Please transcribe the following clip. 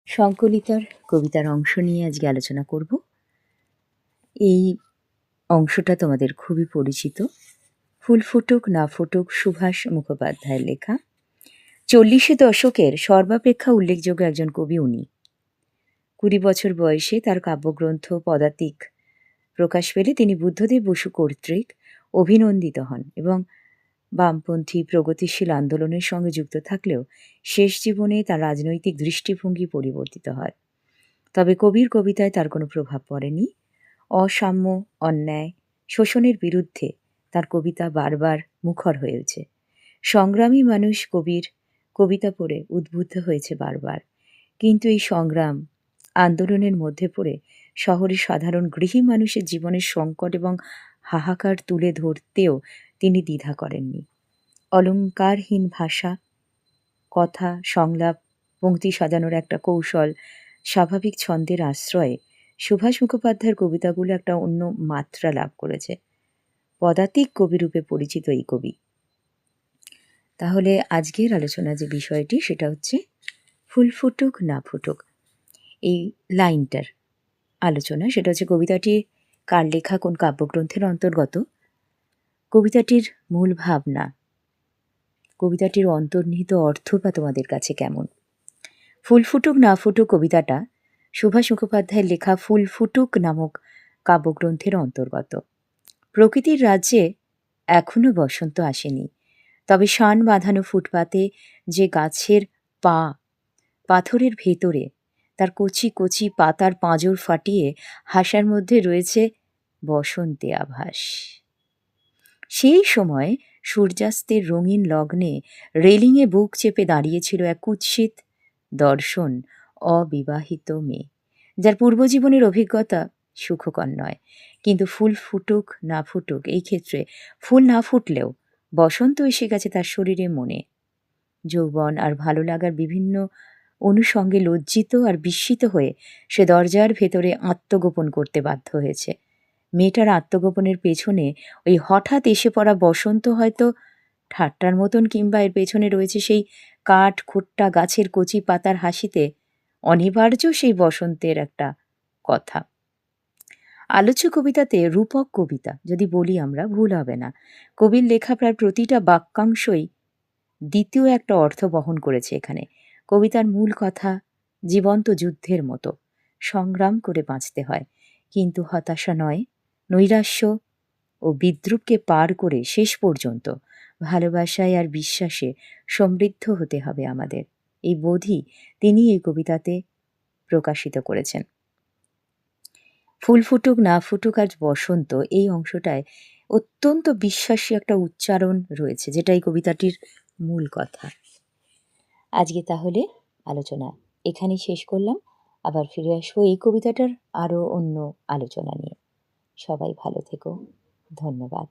সংকলিতার কবিতার অংশ নিয়ে আজকে আলোচনা করব। এই অংশটা তোমাদের খুবই পরিচিত। ফুল ফুটুক না ফুটুক সুভাষ মুখোপাধ্যায়ের লেখা। 40 দশকের সর্বাপেক্ষা উল্লেখযোগ্য একজন কবি উনি। 20 বছর বয়সে তার কাব্যগ্রন্থ পদাতিক প্রকাশ পেলে তিনি বুদ্ধদেব বসু কর্তৃক অভিনন্দিত হন এবং বামপন্থী প্রগতিশীল আন্দোলনের সঙ্গে যুক্ত থাকলেও শেষ জীবনে তার রাজনৈতিক দৃষ্টিভঙ্গি পরিবর্তিত হয়। তবে কবির কবিতায় তার কোনো প্রভাব পড়েনি। অসাম্য, অন্যায়, শোষণের বিরুদ্ধে তার কবিতা বারবার মুখর হয়েছে। সংগ্রামী মানুষ কবির কবিতা পড়ে উদ্বুদ্ধ হয়েছে বারবার। কিন্তু এই সংগ্রাম আন্দোলনের মধ্যে পড়ে শহরের সাধারণ গৃহী মানুষের জীবনের সংকট এবং হাহাকার তুলে ধরতেও তিনি দ্বিধা করেননি। অলঙ্কারহীন ভাষা, কথা, সংলাপ, পংক্তি সাজানোর একটা কৌশল, স্বাভাবিক ছন্দের আশ্রয়ে সুভাষ মুখোপাধ্যায়ের কবিতাগুলো একটা অন্য মাত্রা লাভ করেছে। পদাতিক কবিরূপে পরিচিত এই কবি। তাহলে আজকের আলোচনা যে বিষয়টি সেটা হচ্ছে ফুল ফুটুক না ফুটুক। এই লাইনটার আলোচনা সেটা হচ্ছে কবিতাটি কার লেখা, কোন কাব্যগ্রন্থের অন্তর্গত, কবিতাটির মূল ভাবনা, কবিতাটির অন্তর্নিহিত অর্থ বা তোমাদের কাছে কেমন। ফুল ফুটুক না ফুটুক কবিতাটা সুভাষ মুখোপাধ্যায়ের লেখা ফুল ফুটুক নামক কাব্যগ্রন্থের অন্তর্গত। প্রকৃতির রাজ্যে এখনো বসন্ত আসেনি, তবে শান বাঁধানো ফুটপাতে যে গাছের পাথরের ভেতরে তার কচি কচি পাতার পাঁজর ফাটিয়ে হাসার মধ্যে রয়েছে বসন্তে আভাস। সেই সময় সূর্যাস্তের রঙিন লগ্নে রেলিংয়ে বুক চেপে দাঁড়িয়েছিল এক কুৎসিত দর্শন অবিবাহিত মেয়ে, যার পূর্বজীবনের অভিজ্ঞতা সুখকর নয়। কিন্তু ফুল ফুটুক না ফুটুক, এই ক্ষেত্রে ফুল না ফুটলেও বসন্ত এসে গেছে তার শরীরে, মনে। যৌবন আর ভালো লাগার বিভিন্ন অনুষঙ্গে লজ্জিত আর বিস্মিত হয়ে সে দরজার ভেতরে আত্মগোপন করতে বাধ্য হয়েছে। মেয়েটার আত্মগোপনের পেছনে ওই হঠাৎ এসে পড়া বসন্ত হয়তো ঠাট্টার মতন, কিংবা এর পেছনে রয়েছে সেই কাঠ খোট্টা গাছের কচি পাতার হাসিতে অনিবার্য সেই বসন্তের একটা কথা। আলোচ্য কবিতাতে রূপক কবিতা যদি বলি আমরা, ভুল হবে না। কবির লেখা প্রায় প্রতিটা বাক্যাংশই দ্বিতীয় একটা অর্থ বহন করেছে এখানে। কবিতার মূল কথা জীবন্ত যুদ্ধের মতো, সংগ্রাম করে বাঁচতে হয়, কিন্তু হতাশা নয়, নৈরাশ্য ও বিদ্রুপকে পার করে শেষ পর্যন্ত ভালোবাসায় আর বিশ্বাসে সমৃদ্ধ হতে হবে আমাদের। এই বোধই তিনি এই কবিতাতে প্রকাশিত করেছেন। ফুল ফুটুক না ফুটুক আজ বসন্ত, এই অংশটায় অত্যন্ত বিশ্বাসী একটা উচ্চারণ রয়েছে, যেটা এই কবিতাটির মূল কথা। আজকে তাহলে আলোচনা এখানেই শেষ করলাম। আবার ফিরে আসবো এই কবিতাটার আরও অন্য আলোচনা নিয়ে। সবাই ভালো থেকো। ধন্যবাদ।